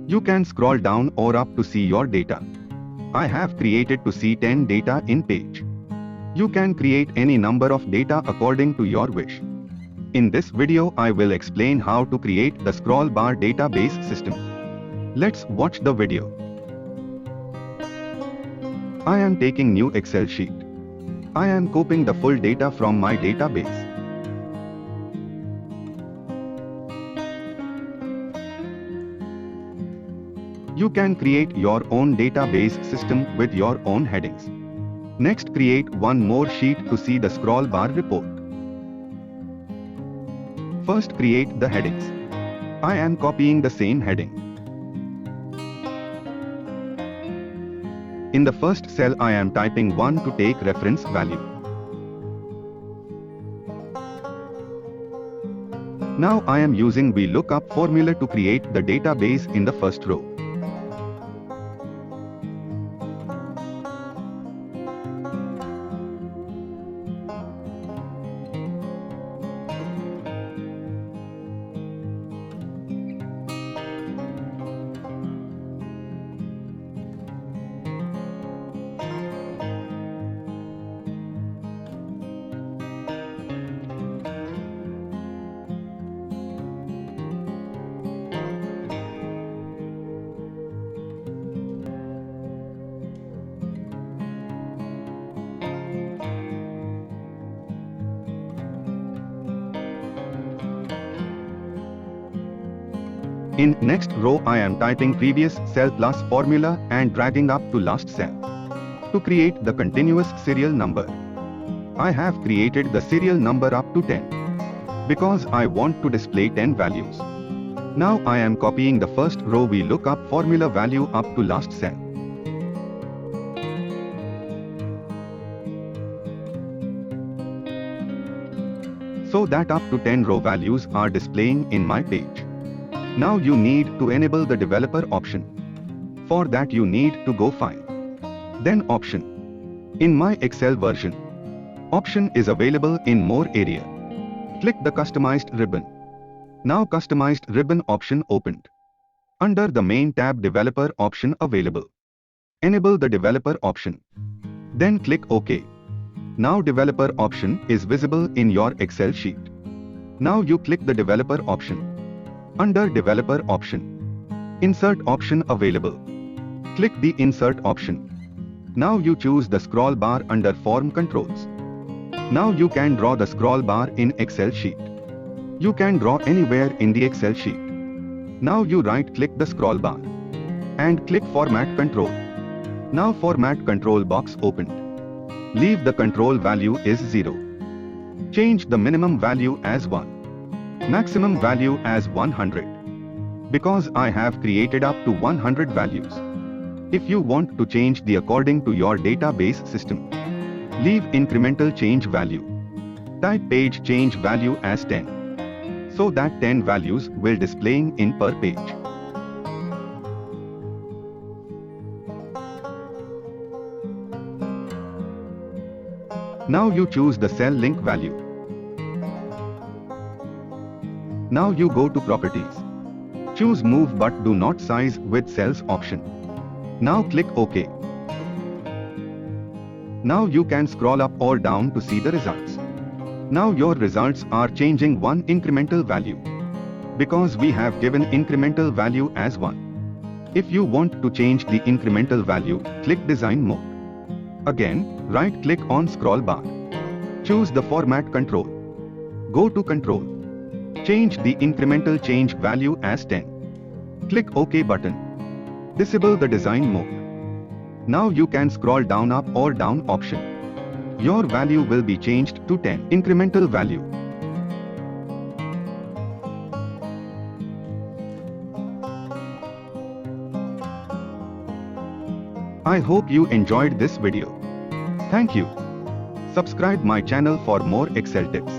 You can scroll down or up to see your data. I have created to see 10 data in page. You can create any number of data according to your wish. In this video I will explain how to create the scroll bar database system. Let's watch the video. I am taking new Excel sheet. I am copying the full data from my database. You can create your own database system with your own headings. Next, create one more sheet to see the scroll bar report. First, create the headings. I am copying the same heading. In the first cell I am typing 1 to take reference value. Now I am using VLOOKUP formula to create the database in the first row. In next row I am typing previous cell plus formula and dragging up to last cell. To create the continuous serial number, I have created the serial number up to 10. Because I want to display 10 values. Now I am copying the first row VLOOKUP formula value up to last cell. So that up to 10 row values are displaying in my page. Now you need to enable the developer option. For that you need to go File. Then Option. In my Excel version, Option is available in More area. Click the Customized ribbon. Now Customized ribbon option opened. Under the Main tab Developer option available. Enable the developer option. Then click OK. Now developer option is visible in your Excel sheet. Now you click the developer option. Under developer option, insert option available. Click the insert option. Now you choose the scroll bar under form controls. Now you can draw the scroll bar in Excel sheet. You can draw anywhere in the Excel sheet. Now you right click the scroll bar and click format control. Now format control box opened. Leave the control value is 0. Change the minimum value as 1. Maximum value as 100. Because I have created up to 100 values. If you want to change the according to your database system, leave incremental change value. Type page change value as 10. So that 10 values will displaying in per page. Now you choose the cell link value. Now you go to Properties. Choose Move but do not size with cells option. Now click OK. Now you can scroll up or down to see the results. Now your results are changing one incremental value. Because we have given incremental value as 1. If you want to change the incremental value, click Design Mode. Again, right click on scroll bar. Choose the Format control. Go to Control. Change the incremental change value as 10. Click OK button. Disable the design mode. Now you can scroll down up or down option. Your value will be changed to 10 incremental value. I hope you enjoyed this video. Thank you. Subscribe my channel for more Excel tips.